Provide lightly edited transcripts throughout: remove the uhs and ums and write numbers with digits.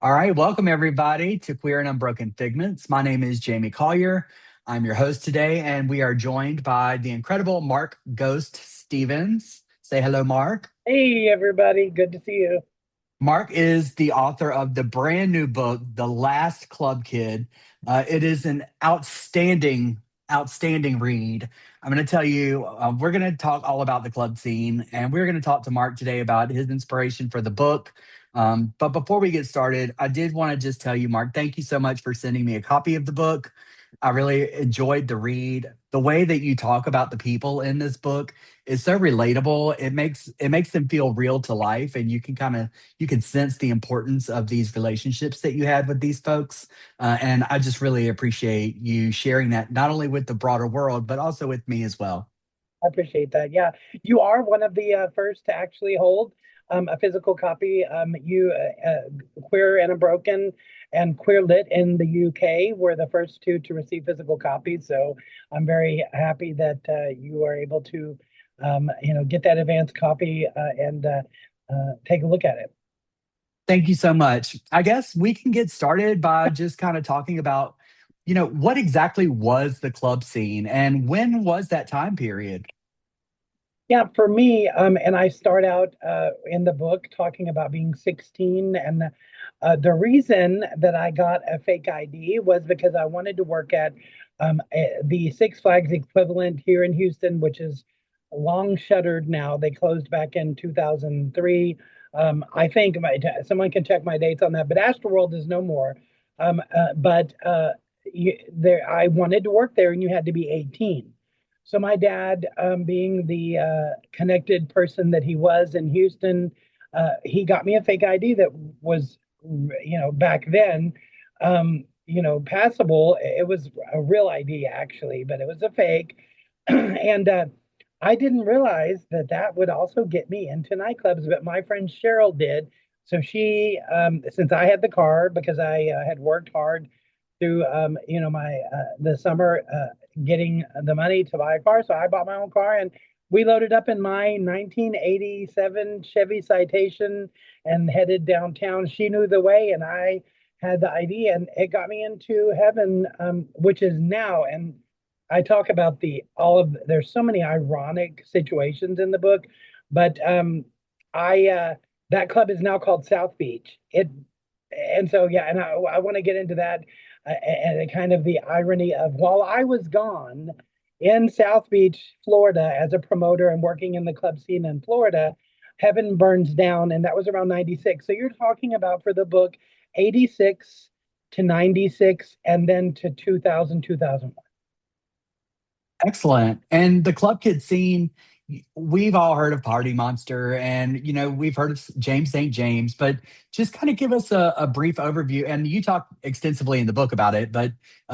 All right, welcome everybody to Queer and Unbroken Figments. My name is Jamie Collier. I'm your host today, and we are joined by the incredible Mark Ghost Stevens. Say hello, Mark. Hey, everybody. Good to see you. Mark is the author of the brand new book, The Last Club Kid. It is an outstanding read. I'm going to tell you, we're going to talk all about the club scene, and we're going to talk to Mark today about his inspiration for the book. But before we get started, I did want to just tell you, Mark, thank you so much for sending me a copy of the book. I really enjoyed the read. The way that you talk about the people in this book is so relatable. It makes them feel real to life, and you can sense the importance of these relationships that you had with these folks. And I just really appreciate you sharing that not only with the broader world, but also with me as well. I appreciate that. Yeah, you are one of the first to actually hold a physical copy. Queer and Unbroken and Queer Lit in the UK were the first two to receive physical copies. So I'm very happy that you are able to, get that advanced copy and take a look at it. Thank you so much. I guess we can get started by just kind of talking about, what exactly was the club scene and when was that time period? Yeah, for me, and I start out in the book talking about being 16. And the reason that I got a fake ID was because I wanted to work at the Six Flags equivalent here in Houston, which is long shuttered now. They closed back in 2003. I think someone can check my dates on that, but Astroworld is no more. I wanted to work there, and you had to be 18. So my dad, being the connected person that he was in Houston, he got me a fake ID that was, back then, passable. It was a real ID actually, but it was a fake. And I didn't realize that that would also get me into nightclubs, but my friend Cheryl did. So she, since I had the car because I had worked hard through, my the summer getting the money to buy a car, so I bought my own car and we loaded up in my 1987 Chevy Citation and headed downtown. She knew the way, and I had the idea, and it got me into heaven, which is now. And I talk about there's so many ironic situations in the book, but I that club is now called South Beach. And so yeah, and I want to get into that and kind of the irony of while I was gone in South Beach, Florida, as a promoter and working in the club scene in Florida, heaven burns down, and that was around 96. So you're talking about for the book 86 to 96 and then to 2000, 2001. Excellent. And the club kid scene, we've all heard of Party Monster and, we've heard of James St. James, but just kind of give us a brief overview. And you talk extensively in the book about it, but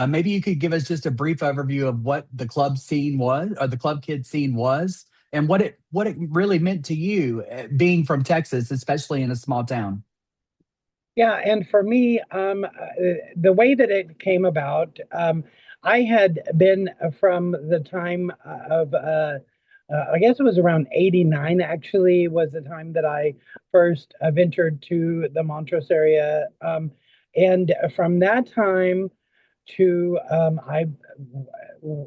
maybe you could give us just a brief overview of what the club scene was, or the club kid scene was, and what it really meant to you, being from Texas, especially in a small town. Yeah, and for me, the way that it came about, I had been from the time of, I guess it was around 89 actually, was the time that I first ventured to the Montrose area. And from that time I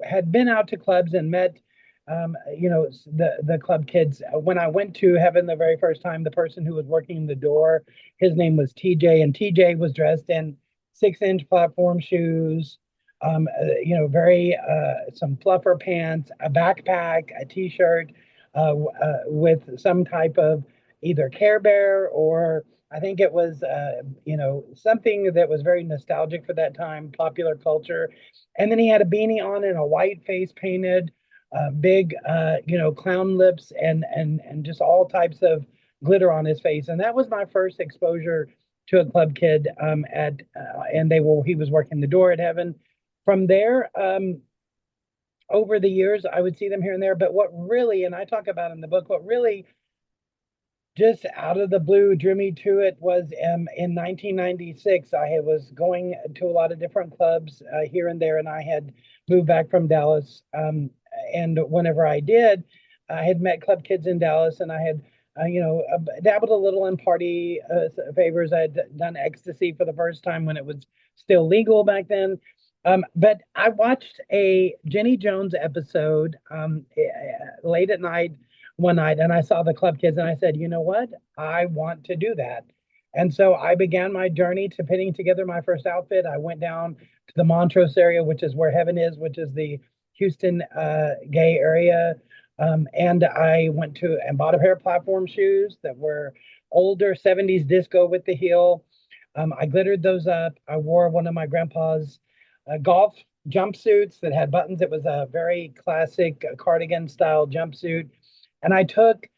had been out to clubs and met the club kids. When I went to heaven the very first time, the person who was working the door, his name was TJ, and TJ was dressed in 6-inch platform shoes, very some fluffer pants, a backpack, a t-shirt, with some type of either Care Bear or I think it was, something that was very nostalgic for that time, popular culture. And then he had a beanie on and a white face painted, big, clown lips and just all types of glitter on his face. And that was my first exposure to a club kid. He was working the door at Heaven. From there, over the years, I would see them here and there. But what really, and I talk about in the book, what really just out of the blue drew me to it was in 1996. I was going to a lot of different clubs here and there, and I had moved back from Dallas. And whenever I did, I had met club kids in Dallas, and I had dabbled a little in party favors. I had done ecstasy for the first time when it was still legal back then. But I watched a Jenny Jones episode late at night one night, and I saw the Club Kids, and I said, you know what? I want to do that. And so I began my journey to putting together my first outfit. I went down to the Montrose area, which is where Heaven is, which is the Houston gay area. And I went to and bought a pair of platform shoes that were older 70s disco with the heel. I glittered those up. I wore one of my grandpa's golf jumpsuits that had buttons. It was a very classic cardigan style jumpsuit. And I took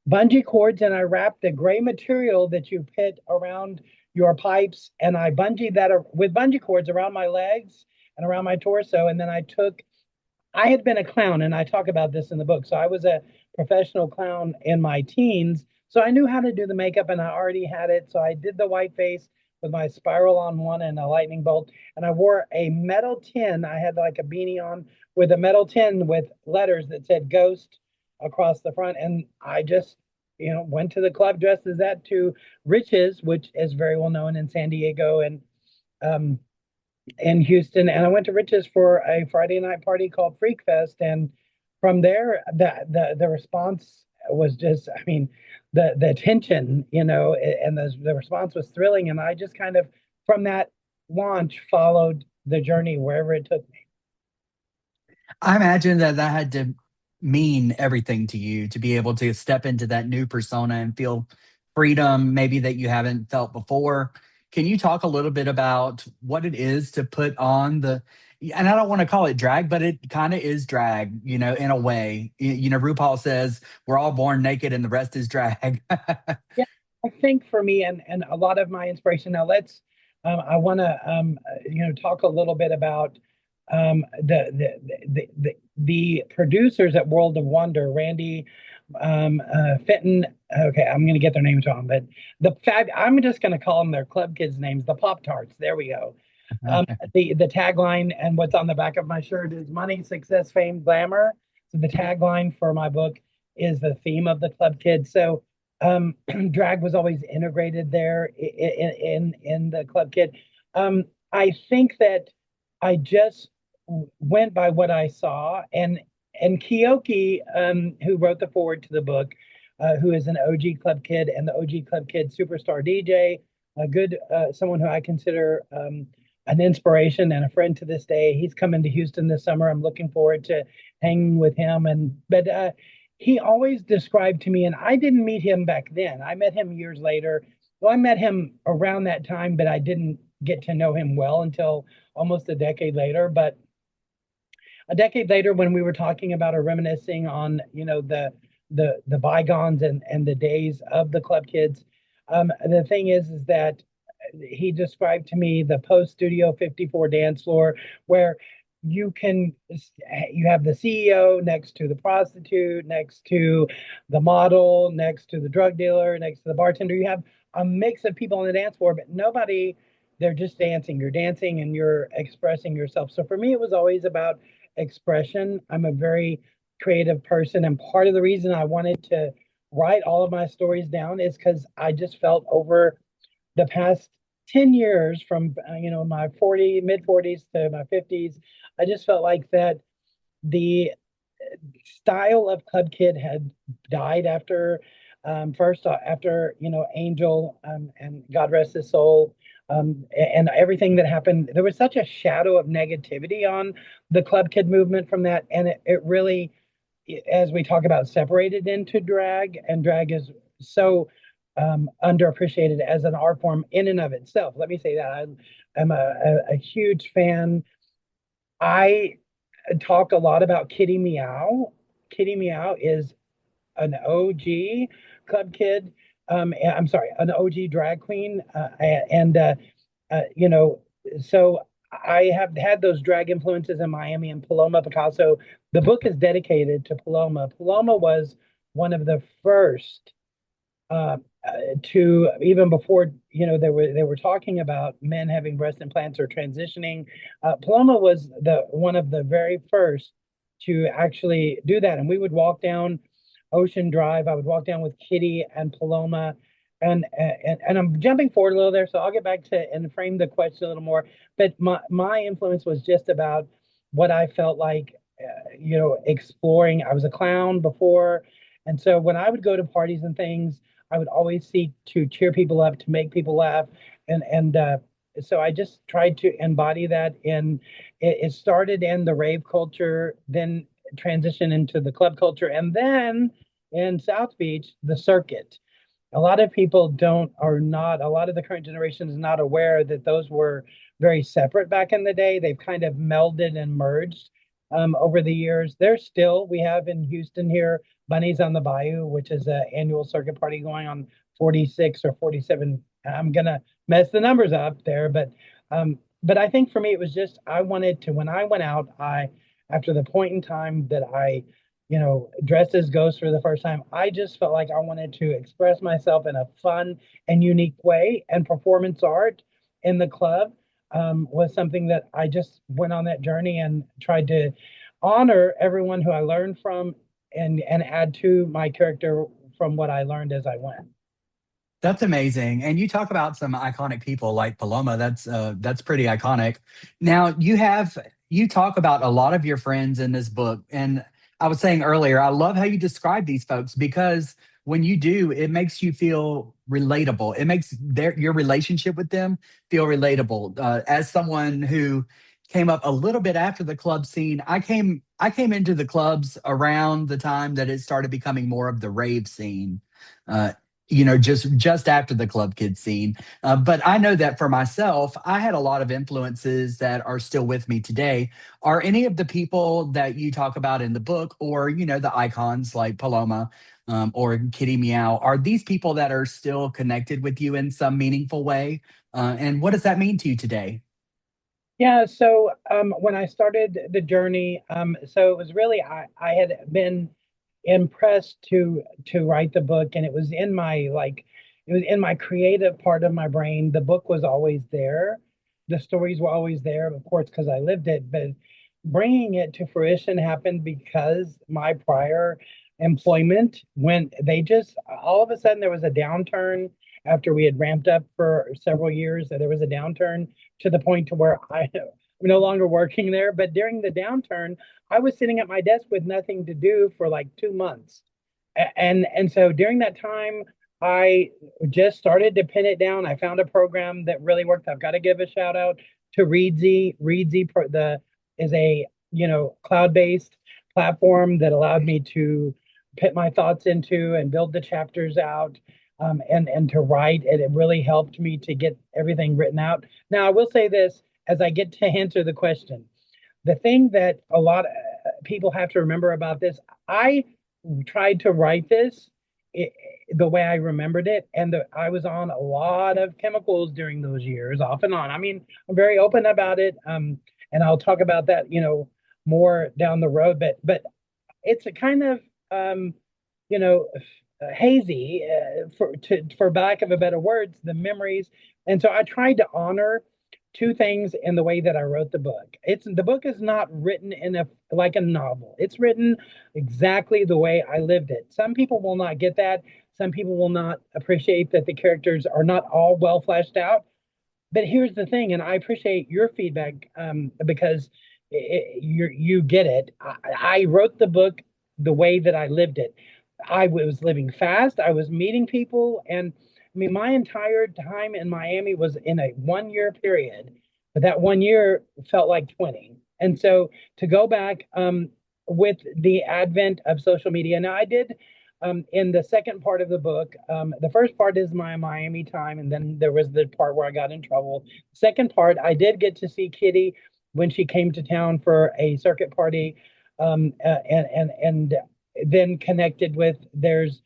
bungee cords and I wrapped the gray material that you put around your pipes and I bungeed that with bungee cords around my legs and around my torso. And then I had been a clown, and I talk about this in the book. So I was a professional clown in my teens. So I knew how to do the makeup and I already had it. So I did the white face with my spiral on one and a lightning bolt. And I wore a metal tin. I had like a beanie on with a metal tin with letters that said ghost across the front. And I just, went to the club dressed as that to Riches, which is very well known in San Diego um, and Houston. And I went to Riches for a Friday night party called Freak Fest. And from there, the response was just, I mean, the attention, and the response was thrilling. And I just kind of, from that launch, followed the journey wherever it took me. I imagine that that had to mean everything to you to be able to step into that new persona and feel freedom, maybe that you haven't felt before. Can you talk a little bit about what it is to put on and I don't want to call it drag, but it kind of is drag, in a way. RuPaul says we're all born naked and the rest is drag. Yeah, I think for me and a lot of my inspiration. Now I want to talk a little bit about the producers at World of Wonder, Randy Fenton. Okay, I'm going to get their names wrong, but I'm just going to call them their club kids' names, the Pop Tarts. There we go. The tagline and what's on the back of my shirt is money, success, fame, glamour. So the tagline for my book is the theme of the club kids. So drag was always integrated there in the club kid. I think that I just went by what I saw, and Kiyoki, who wrote the forward to the book, who is an OG club kid and the OG club kid superstar DJ, a good someone who I consider an inspiration and a friend to this day. He's coming to Houston this summer. I'm looking forward to hanging with him. But he always described to me, and I didn't meet him back then. I met him years later. Well, I met him around that time, but I didn't get to know him well until almost a decade later. But a decade later, when we were talking about or reminiscing on, the bygones and the days of the club kids, the thing is that he described to me the post Studio 54 dance floor where you have the CEO next to the prostitute, next to the model, next to the drug dealer, next to the bartender. You have a mix of people on the dance floor, but nobody, they're just dancing. You're dancing and you're expressing yourself. So for me, it was always about expression. I'm a very creative person. And part of the reason I wanted to write all of my stories down is because I just felt over the past 10 years from my mid 40s to my 50s, I just felt like that the style of club kid had died after first after Angel, and God rest his soul, and everything that happened. There was such a shadow of negativity on the club kid movement from that, and it really, as we talk about, separated into drag, and drag is so underappreciated as an art form in and of itself. Let me say that I'm a huge fan. I talk a lot about Kitty Meow. Kitty Meow is an OG club kid. I'm sorry, an OG drag queen, and you know, so I have had those drag influences in Miami and Paloma Picasso. The book is dedicated to Paloma. Paloma was one of the first to, even before they were talking about men having breast implants or transitioning. Paloma was the one of the very first to actually do that, and we would walk down Ocean Drive. I would walk down with Kitty and Paloma. And I'm jumping forward a little there, so I'll get back to and frame the question a little more. But my influence was just about what I felt like, exploring. I was a clown before, and so when I would go to parties and things, I would always seek to cheer people up, to make people laugh, and so I just tried to embody that. It started in the rave culture, then transitioned into the club culture, and then in South Beach, the circuit. A lot of people don't are not a lot of the current generation is not aware that those were very separate back in the day. They've kind of melded and merged over the years. There's still we have in Houston here Bunnies on the Bayou, which is an annual circuit party going on 46 or 47. I'm gonna mess the numbers up there, but I think for me it was just I wanted to when I went out, I after the point in time that I dressed as Ghost for the first time, I just felt like I wanted to express myself in a fun and unique way. And performance art in the club was something that I just went on that journey and tried to honor everyone who I learned from and add to my character from what I learned as I went. That's amazing. And you talk about some iconic people like Paloma. That's pretty iconic. Now you talk about a lot of your friends in this book. And I was saying earlier, I love how you describe these folks because when you do, it makes you feel relatable. It makes your relationship with them feel relatable. As someone who came up a little bit after the club scene, I came into the clubs around the time that it started becoming more of the rave scene. Uh, just after the club kid scene. But I know that for myself, I had a lot of influences that are still with me today. Are any of the people that you talk about in the book, or the icons like Paloma or Kitty Meow, are these people that are still connected with you in some meaningful way? And what does that mean to you today? Yeah, so when I started the journey, so it was really I had been impressed to write the book, and it was in my it was in my creative part of my brain. The book was always there, the stories were always there, of course, because I lived it. But bringing it to fruition happened because my prior employment, when they just all of a sudden there was a downturn after we had ramped up for several years. There was a downturn to the point to where I'm no longer working there. But during the downturn, I was sitting at my desk with nothing to do for like 2 months. And so during that time, I just started to pin it down. I found a program that really worked. I've got to give a shout out to Reedsy. The is a cloud-based platform that allowed me to put my thoughts into and build the chapters out, and to write. And it really helped me to get everything written out. Now, I will say this as I get to answer the question. The thing that a lot of people have to remember about this, I tried to write this the way I remembered it, and I was on a lot of chemicals during those years, off and on. I mean, I'm very open about it, and I'll talk about that, more down the road. But it's a kind of you know hazy, for lack of a better words, the memories. And so I tried to honor two things in the way that I wrote the book. The book is not written in a like a novel. It's written exactly the way I lived it. Some people will not get that. Some people will not appreciate that the characters are not all well fleshed out. But here's the thing, and I appreciate your feedback, because you get it. I wrote the book the way that I lived it. I was living fast. I was meeting people, and I mean, my entire time in Miami was in a 1 year period, but that 1 year felt like 20. And so to go back, with the advent of social media, now I did, in the second part of the book. The first part is my Miami time, and then there was the part where I got in trouble. Second part, I did get to see Kitty when she came to town for a circuit party, and then connected with there's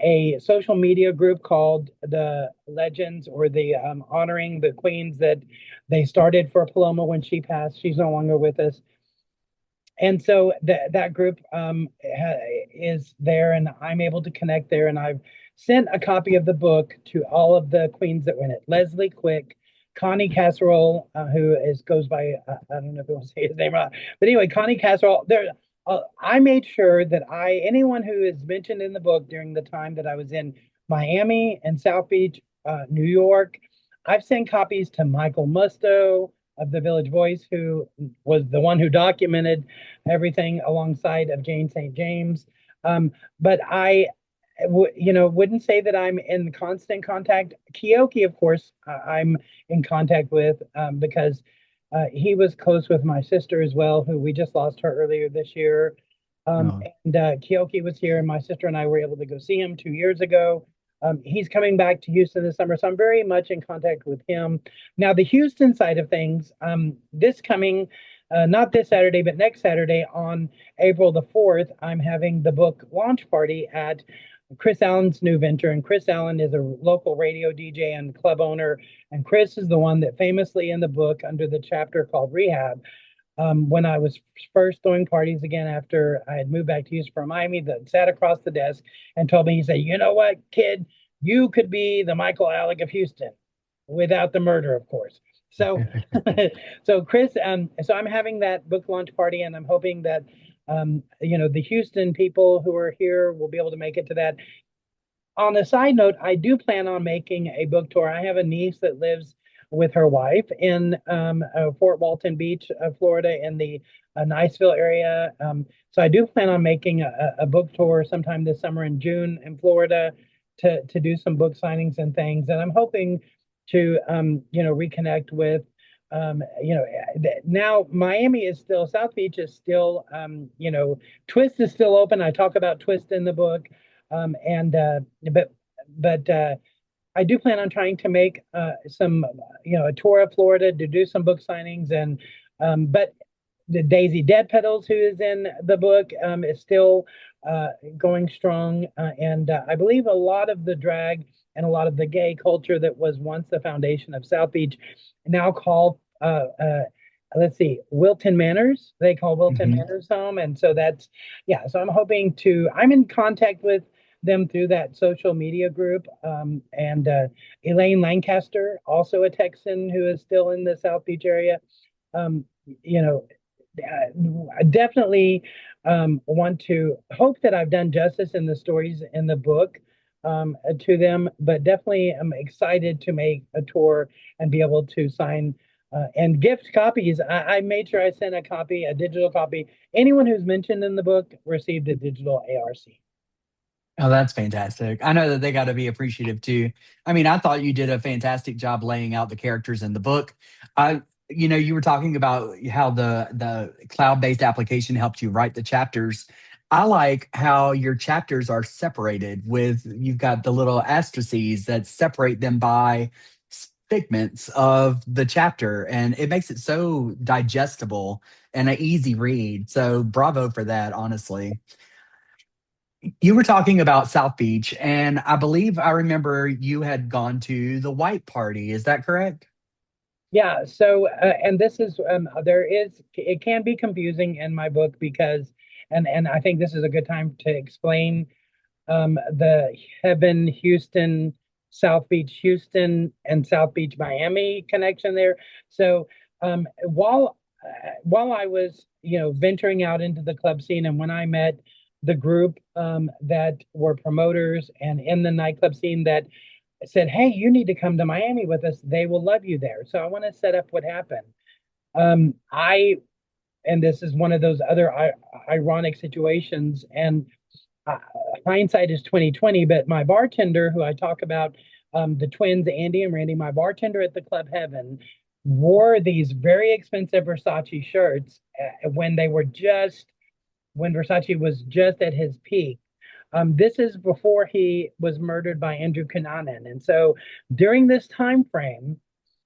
a social media group called the Legends, or the honoring the queens that they started for Paloma when she passed. She's no longer with us. And so that group is there, and I'm able to connect there. And I've sent a copy of the book to all of the queens that win it. Leslie Quick, Connie Casserole, who goes by, I don't know if you want to say his name or not, but anyway, Connie Casserole. There, I made sure that anyone who is mentioned in the book during the time that I was in Miami and South Beach, New York, I've sent copies to Michael Musto of the Village Voice, who was the one who documented everything alongside of Jane St. James. But wouldn't say that I'm in constant contact. Keoki, of course, I'm in contact with because he was close with my sister as well, who we just lost her earlier this year. Oh, And Keoki was here, and my sister and I were able to go see him 2 years ago. He's coming back to Houston this summer, so I'm very much in contact with him. Now, the Houston side of things, this coming, not this Saturday, but next Saturday on April the 4th, I'm having the book launch party at Chris Allen's new venture. And Chris Allen is a local radio DJ and club owner. And Chris is the one that famously in the book, under the chapter called Rehab, when I was first throwing parties again after I had moved back to Houston from Miami, that sat across the desk and told me, he said, "You know what, kid, you could be the Michael Alec of Houston without the murder, of course." So, so Chris, so I'm having that book launch party, and I'm hoping that, the Houston people who are here will be able to make it to that. On a side note, I do plan on making a book tour. I have a niece that lives with her wife in Fort Walton Beach, Florida, in the Niceville area. So I do plan on making a book tour sometime this summer in June in Florida to do some book signings and things. And I'm hoping to reconnect with now Miami is still, South Beach is still, Twist is still open. I talk about Twist in the book. And but I do plan on trying to make some a tour of Florida to do some book signings. And but the Daisy Dead Petals, who is in the book, is still going strong. And I believe a lot of the drag and a lot of the gay culture that was once the foundation of South Beach now call let's see, Wilton Manors. They call Wilton mhm. Manors home. And so that's, yeah. So I'm in contact with them through that social media group. And Elaine Lancaster, also a Texan who is still in the South Beach area. Um, you know, I definitely want to hope that I've done justice in the stories in the book to them, but definitely I'm excited to make a tour and be able to sign and gift copies. I made sure I sent a copy, a digital copy. Anyone who's mentioned in the book received a digital ARC. Oh, that's fantastic. I know that they got to be appreciative too. I mean, I thought you did a fantastic job laying out the characters in the book. You were talking about how the cloud-based application helped you write the chapters. I like how your chapters are separated with you've got the little asterisks that separate them by figments of the chapter, and it makes it so digestible and an easy read. So bravo for that, honestly. You were talking about South Beach, and I believe I remember you had gone to the white party. Is that correct? Yeah. So, and this is it can be confusing in my book because, and I think this is a good time to explain the Heaven, Houston, South Beach, Houston, and South Beach, Miami connection there. So, while I was venturing out into the club scene, and when I met the group that were promoters and in the nightclub scene that said, "Hey, you need to come to Miami with us. They will love you there." So I want to set up what happened. I and this is one of those other ironic situations, and uh, hindsight is 2020. But my bartender, who I talk about, the twins Andy and Randy, my bartender at the Club Heaven, wore these very expensive Versace shirts when Versace was just at his peak. This is before he was murdered by Andrew Cunanan. And so during this time frame,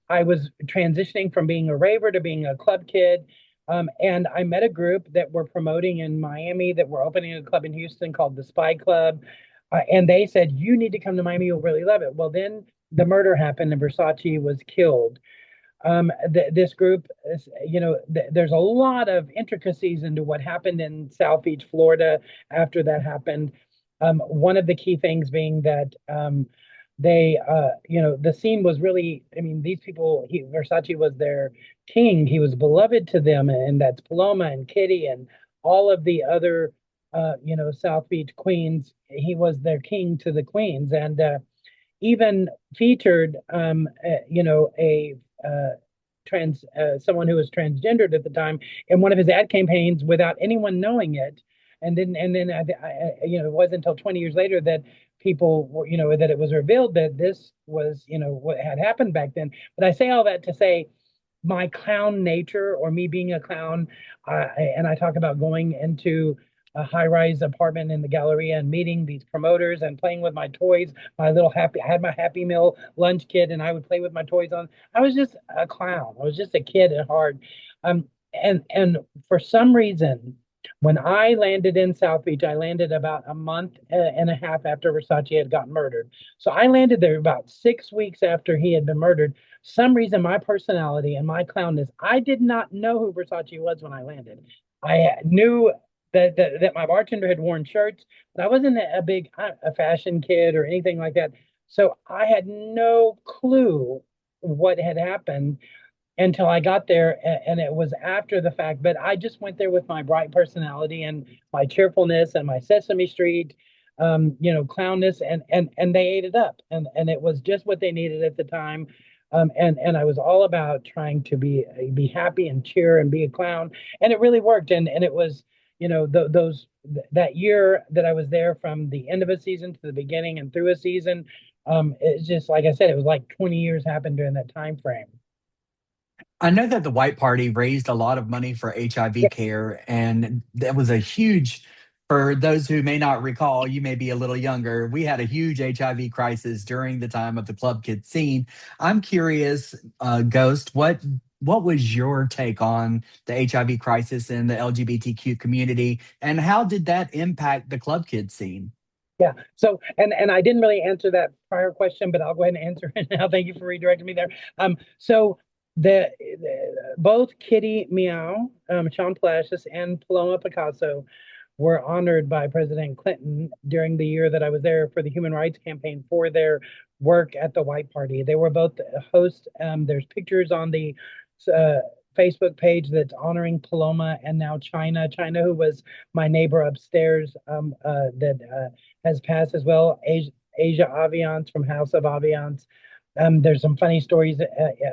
I was transitioning from being a raver to being a club kid. And I met a group that were promoting in Miami, that were opening a club in Houston called the Spy Club. And they said, "You need to come to Miami. You'll really love it." Well, then the murder happened and Versace was killed. This group is, there's a lot of intricacies into what happened in South Beach, Florida after that happened. One of the key things being that the scene was really, I mean, these people, Versace was their king. He was beloved to them, and that's Paloma and Kitty and all of the other, South Beach queens. He was their king to the queens, and even featured, a someone who was transgendered at the time in one of his ad campaigns without anyone knowing it. And then it wasn't until 20 years later that people were, that it was revealed that this was, what had happened back then. But I say all that to say my clown nature, or me being a clown, and I talk about going into a high-rise apartment in the Galleria and meeting these promoters and playing with my toys. I had my Happy Meal lunch kit, and I would play with my toys on. I was just a clown. I was just a kid at heart. And for some reason, when I landed in South Beach, I landed about a month and a half after Versace had gotten murdered. So I landed there about 6 weeks after he had been murdered. Some reason, my personality and my clownness, I did not know who Versace was when I landed. I knew that my bartender had worn shirts, but I wasn't a big a fashion kid or anything like that. So I had no clue what had happened until I got there, and it was after the fact. But I just went there with my bright personality and my cheerfulness and my Sesame Street, clownness, and they ate it up, and it was just what they needed at the time. And I was all about trying to be happy and cheer and be a clown, and it really worked. And it was, that year that I was there, from the end of a season to the beginning and through a season. It's just like I said, it was like 20 years happened during that time frame. I know that the White Party raised a lot of money for HIV care, and that was a huge, for those who may not recall, you may be a little younger, we had a huge HIV crisis during the time of the Club Kid scene. I'm curious, Ghost, what was your take on the HIV crisis in the LGBTQ community, and how did that impact the Club Kid scene? Yeah. So, and I didn't really answer that prior question, but I'll go ahead and answer it now. Thank you for redirecting me there. So both Kitty Meow, Sean Palacios, and Paloma Picasso were honored by President Clinton during the year that I was there for the Human Rights Campaign for their work at the White Party. They were both hosts. There's pictures on the uh, Facebook page that's honoring Paloma, and now China, who was my neighbor upstairs, that has passed as well. Asia Aviance from House of Aviance. There's some funny stories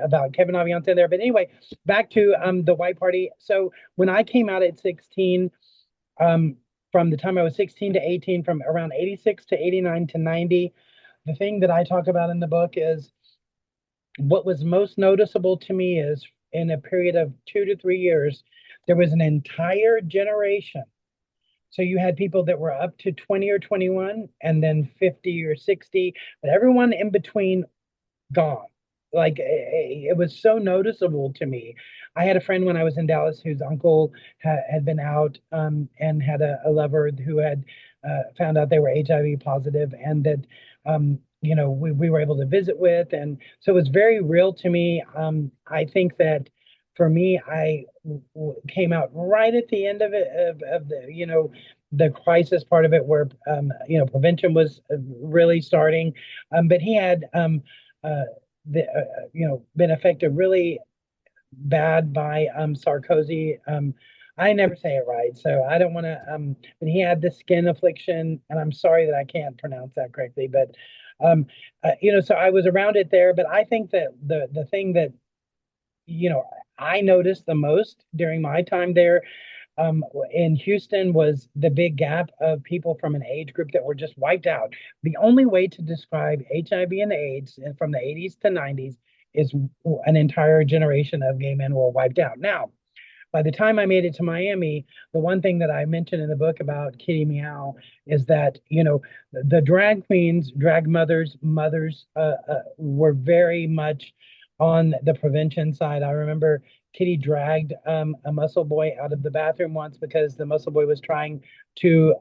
about Kevin Aviance in there. But anyway, back to the White Party. So when I came out at 16, um, from the time I was 16 to 18, from around 86 to 89 to 90, the thing that I talk about in the book is what was most noticeable to me is in a period of 2 to 3 years, there was an entire generation. So you had people that were up to 20 or 21, and then 50 or 60, but everyone in between gone. Like it was so noticeable to me. I had a friend when I was in Dallas whose uncle had been out, and had a lover who had found out they were HIV positive, and that we were able to visit with, and so it was very real to me. I think that for me, came out right at the end of it, of the crisis part of it, where prevention was really starting, but he had uh, been affected really bad by Sarkozy. I never say it right, so I don't want to. But he had the skin affliction, and I'm sorry that I can't pronounce that correctly. But so I was around it there. But I think that the thing that you know I noticed the most during my time there, in Houston, was the big gap of people from an age group that were just wiped out. The only way to describe HIV and AIDS from the 80s to 90s is an entire generation of gay men were wiped out. Now, by the time I made it to Miami, the one thing that I mentioned in the book about Kitty Meow is that, the drag queens, drag mothers were very much on the prevention side. I remember Kitty dragged a muscle boy out of the bathroom once because the muscle boy was trying to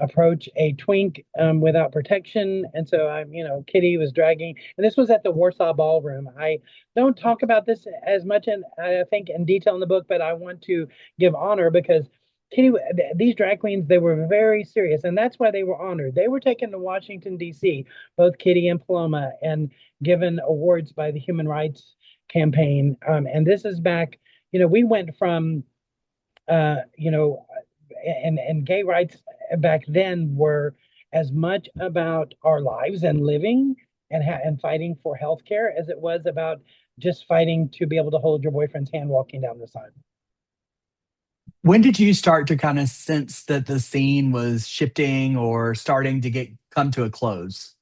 approach a twink without protection. And so Kitty was dragging, and this was at the Warsaw Ballroom. I don't talk about this as much, in I think, in detail in the book, but I want to give honor because Kitty, these drag queens, they were very serious, and that's why they were honored. They were taken to Washington, D.C., both Kitty and Paloma, and given awards by the Human Rights Campaign. And this is back, we went from, and gay rights back then were as much about our lives and living and fighting for healthcare as it was about just fighting to be able to hold your boyfriend's hand walking down the sidewalk. When did you start to kind of sense that the scene was shifting or starting to get come to a close?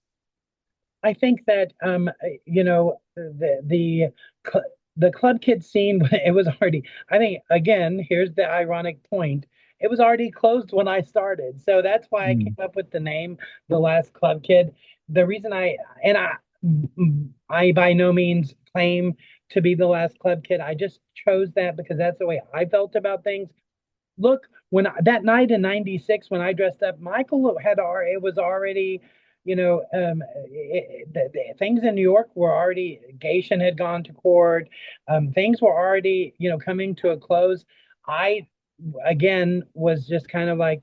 I think that you know the club kid scene it was already. I think again, here's the ironic point. It was already closed when I started, so that's why I came Mm. up with the name, The Last Club Kid. The reason I by no means claim to be the last club kid. I just chose that because that's the way I felt about things. Look, that night in '96 when I dressed up, Michael had already, it was already, things in New York were already, Gation had gone to court. Things were already, coming to a close. I, again, was just kind of like,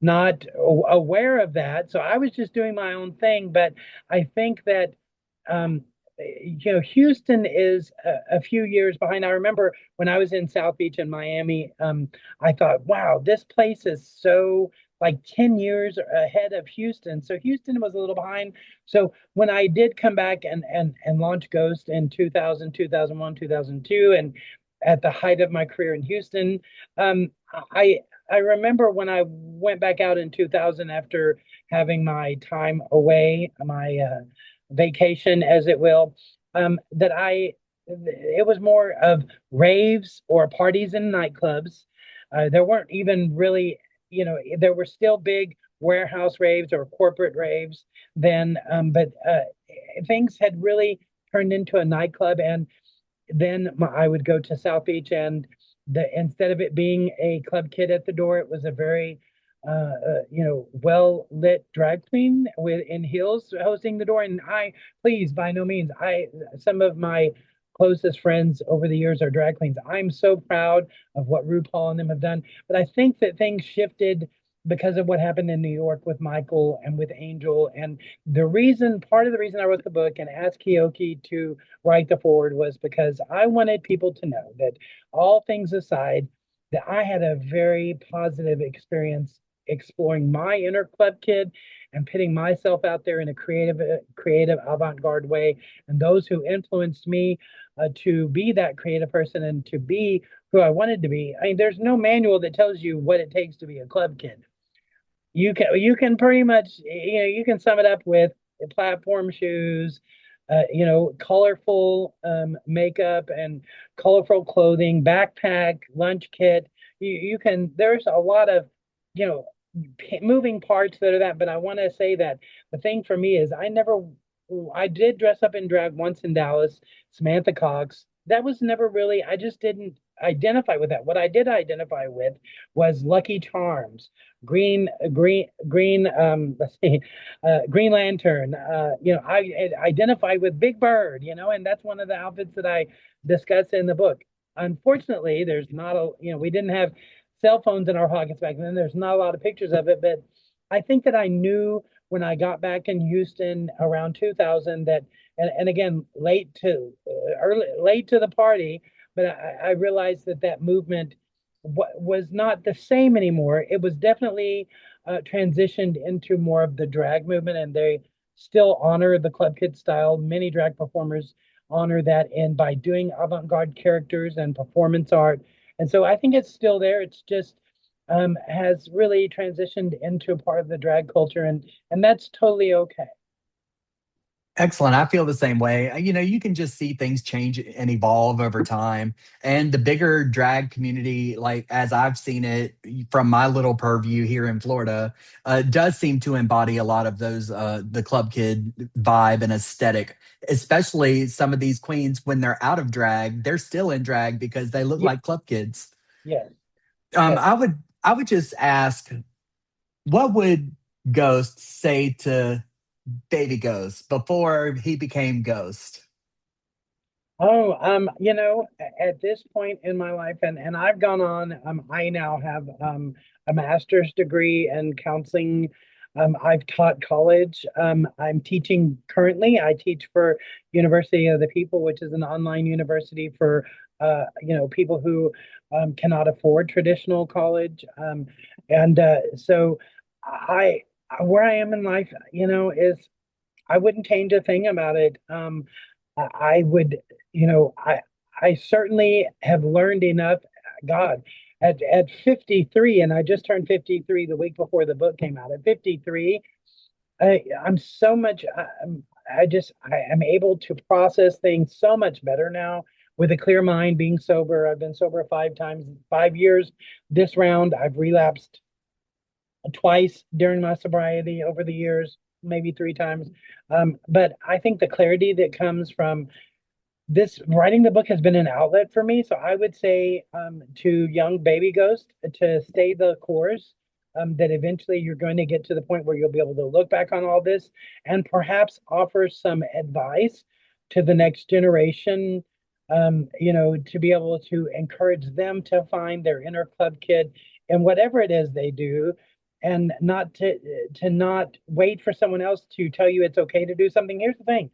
not aware of that. So I was just doing my own thing. But I think that, um, Houston is a few years behind. I remember when I was in South Beach in Miami, I thought, wow, this place is so like 10 years ahead of Houston. So Houston was a little behind. So when I did come back and launch Ghost in 2000, 2001, 2002, and at the height of my career in Houston, um, I I remember when I went back out in 2000 after having my time away, my vacation, as it will, that it was more of raves or parties in nightclubs. There weren't even really, there were still big warehouse raves or corporate raves then, but things had really turned into a nightclub. And then I would go to South Beach, and instead of it being a club kid at the door, it was a very well lit drag queen with in heels hosting the door. And please, by no means, some of my closest friends over the years are drag queens. I'm so proud of what RuPaul and them have done. But I think that things shifted because of what happened in New York with Michael and with Angel. And part of the reason I wrote the book and asked Kiyoki to write the forward was because I wanted people to know that all things aside, that I had a very positive experience exploring my inner club kid and putting myself out there in a creative avant-garde way. And those who influenced me to be that creative person and to be who I wanted to be. I mean, there's no manual that tells you what it takes to be a club kid. You can pretty much you can sum it up with platform shoes, colorful makeup and colorful clothing, backpack, lunch kit. You can there's a lot of you know moving parts that are that. But I want to say that the thing for me is I did dress up in drag once in Dallas, Samantha Cox. That was never really, I just didn't identify with that. What I did identify with was Lucky Charms, let's see, Green Lantern. I identify with Big Bird, and that's one of the outfits that I discuss in the book. Unfortunately, there's not we didn't have cell phones in our pockets back then. There's not a lot of pictures of it, but I think that I knew when I got back in Houston around 2000 that, and again, late to the party, but I realized that movement was not the same anymore. It was definitely transitioned into more of the drag movement, and they still honor the club kid style. Many drag performers honor that in by doing avant-garde characters and performance art. And so I think it's still there. It's just has really transitioned into a part of the drag culture, and that's totally okay. Excellent. I feel the same way. You can just see things change and evolve over time. And the bigger drag community, like as I've seen it from my little purview here in Florida, does seem to embody a lot of those, the club kid vibe and aesthetic, especially some of these queens when they're out of drag, they're still in drag because they look Yeah, like club kids. yes, Um, yes. I would, I would just ask, what would Ghost say to Baby Ghost before he became Ghost? Oh, at this point in my life, and I've gone on, I now have a master's degree in counseling, I've taught college. I'm teaching currently. I teach for University of the People, which is an online university for people who cannot afford traditional college. And so I where I am in life, is I wouldn't change a thing about it. I would, I certainly have learned enough. God, at 53, and I just turned 53 the week before the book came out. At 53, I'm so much. I am able to process things so much better now with a clear mind. Being sober, I've been sober 5 times, 5 years. This round, I've relapsed twice during my sobriety over the years, maybe 3 times. But I think the clarity that comes from this writing the book has been an outlet for me. So I would say to young baby ghost to stay the course. That eventually you're going to get to the point where you'll be able to look back on all this and perhaps offer some advice to the next generation. To be able to encourage them to find their inner club kid and whatever it is they do, and not to not wait for someone else to tell you it's okay to do something. Here's the thing: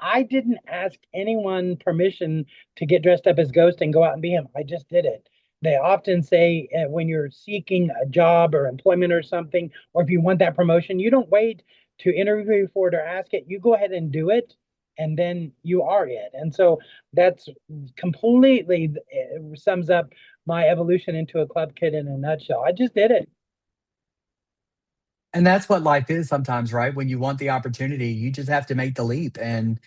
I didn't ask anyone permission to get dressed up as Ghost and go out and be him. I just did it. They often say when you're seeking a job or employment or something, or if you want that promotion, you don't wait to interview for it or ask it. You go ahead and do it, and then you are it. And so that's completely sums up my evolution into a club kid in a nutshell. I just did it. And that's what life is sometimes, right? When you want the opportunity, you just have to make the leap and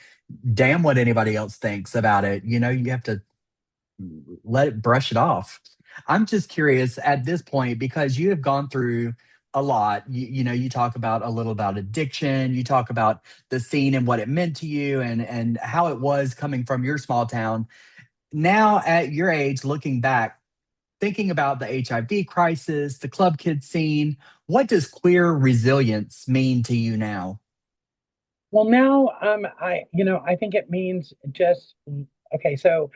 damn what anybody else thinks about it. You have to let it brush it off. I'm just curious at this point because you have gone through a lot. You talk about a little about addiction, you talk about the scene and what it meant to you and how it was coming from your small town. Now at your age, looking back, thinking about the HIV crisis, the club kid scene, what does queer resilience mean to you now? Well, now I think it means just okay. So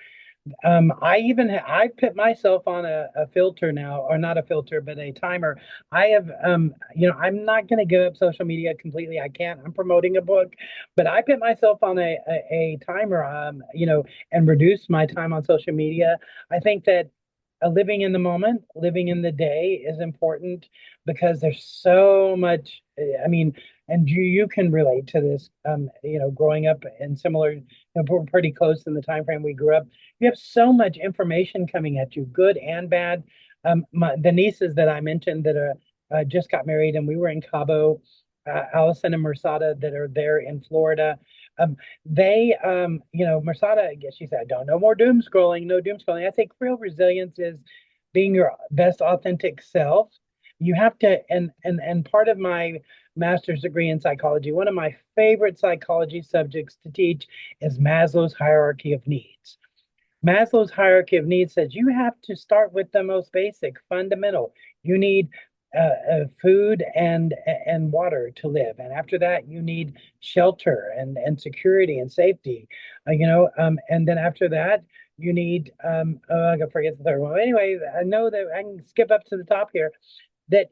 I put myself on a filter now, or not a filter, but a timer. I have, I'm not going to give up social media completely. I can't. I'm promoting a book, but I put myself on a timer, and reduce my time on social media. I think that living in the moment, living in the day is important because there's so much. I mean, and you can relate to this. Growing up in similar, we're pretty close in the time frame we grew up. You have so much information coming at you, good and bad. The nieces that I mentioned that are just got married, and we were in Cabo, Allison and Mersada that are there in Florida. Mersada, I guess she said, "Don't no more doom scrolling, no doom scrolling." I think real resilience is being your best authentic self. You have to, and part of my master's degree in psychology, one of my favorite psychology subjects to teach is Maslow's hierarchy of needs. Maslow's hierarchy of needs says you have to start with the most basic, fundamental. You need food and water to live, and after that, you need shelter and security and safety. And then after that, you need I forget the third one. Anyway, I know that I can skip up to the top here. That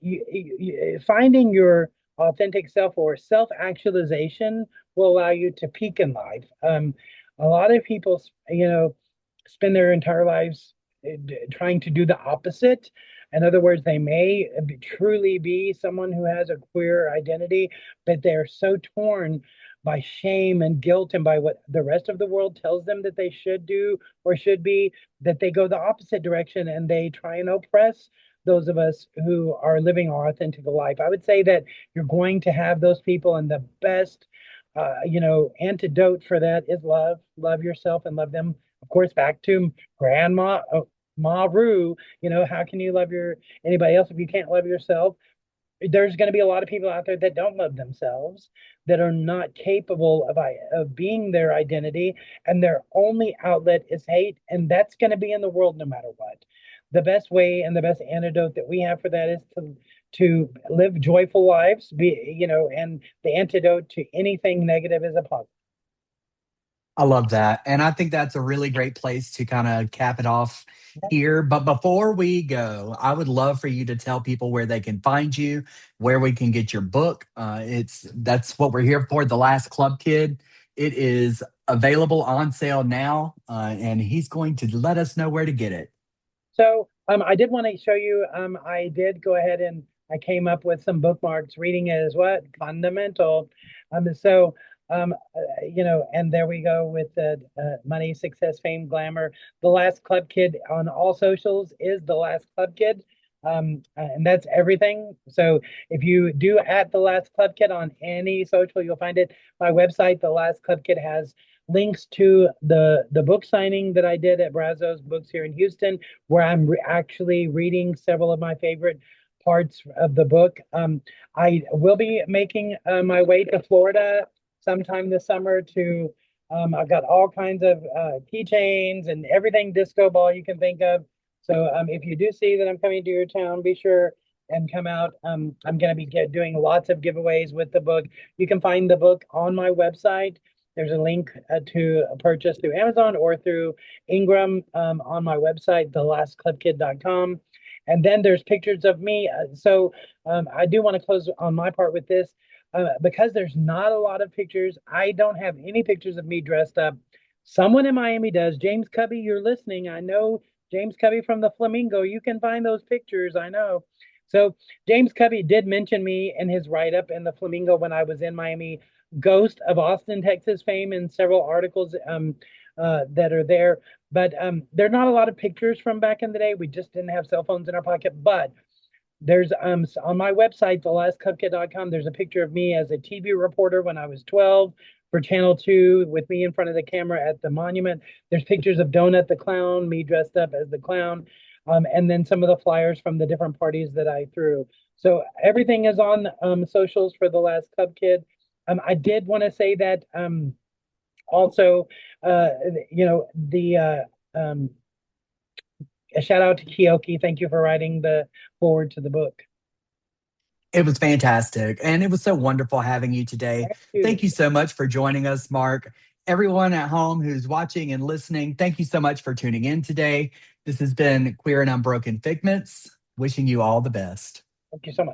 finding your authentic self or self actualization will allow you to peak in life. A lot of people, spend their entire lives trying to do the opposite. In other words, they may truly be someone who has a queer identity, but they're so torn by shame and guilt and by what the rest of the world tells them that they should do or should be, that they go the opposite direction and they try and oppress those of us who are living our authentic life. I would say that you're going to have those people, and the best, antidote for that is love. Love yourself and love them. Of course, back to Grandma Maru. How can you love anybody else if you can't love yourself? There's going to be a lot of people out there that don't love themselves, that are not capable of being their identity, and their only outlet is hate, and that's going to be in the world no matter what. The best way and the best antidote that we have for that is to live joyful lives, and the antidote to anything negative is a positive. I love that. And I think that's a really great place to kind of cap it off here. But before we go, I would love for you to tell people where they can find you, where we can get your book. It's That's what we're here for, The Last Club Kid. It is available on sale now, and he's going to let us know where to get it. So I did want to show you. I did go ahead and I came up with some bookmarks. Reading is what fundamental. So and there we go with the money, success, fame, glamour. The Last Club Kid on all socials is the Last Club Kid. And that's everything. So if you do at the Last Club Kid on any social, you'll find it. My website, the Last Club Kid, has links to the book signing that I did at Brazos Books here in Houston, where I'm actually reading several of my favorite parts of the book. I will be making my way to Florida sometime this summer to. I've got all kinds of keychains and everything disco ball you can think of. So if you do see that I'm coming to your town, be sure and come out. I'm going to be doing lots of giveaways with the book. You can find the book on my website. There's a link to purchase through Amazon or through Ingram on my website, thelastclubkid.com. And then there's pictures of me. So I do want to close on my part with this. Because there's not a lot of pictures, I don't have any pictures of me dressed up. Someone in Miami does. James Cubby, you're listening. I know James Cubby from the Flamingo. You can find those pictures. I know. So James Cubby did mention me in his write-up in the Flamingo when I was in Miami. Ghost of Austin, Texas fame in several articles that are there. But there are not a lot of pictures from back in the day. We just didn't have cell phones in our pocket. But there's on my website, thelastcupkid.com, there's a picture of me as a TV reporter when I was 12 for Channel 2 with me in front of the camera at the monument. There's pictures of Donut the Clown, me dressed up as the clown, and then some of the flyers from the different parties that I threw. So everything is on socials for The Last Club Kid. I did want to say that also, uh, a shout out to Kiyoki. Thank you for writing the forward to the book. It was fantastic. And it was so wonderful having you today. Thank you. Thank you so much for joining us, Mark. Everyone at home who's watching and listening, thank you so much for tuning in today. This has been Queer and Unbroken Figments, wishing you all the best. Thank you so much.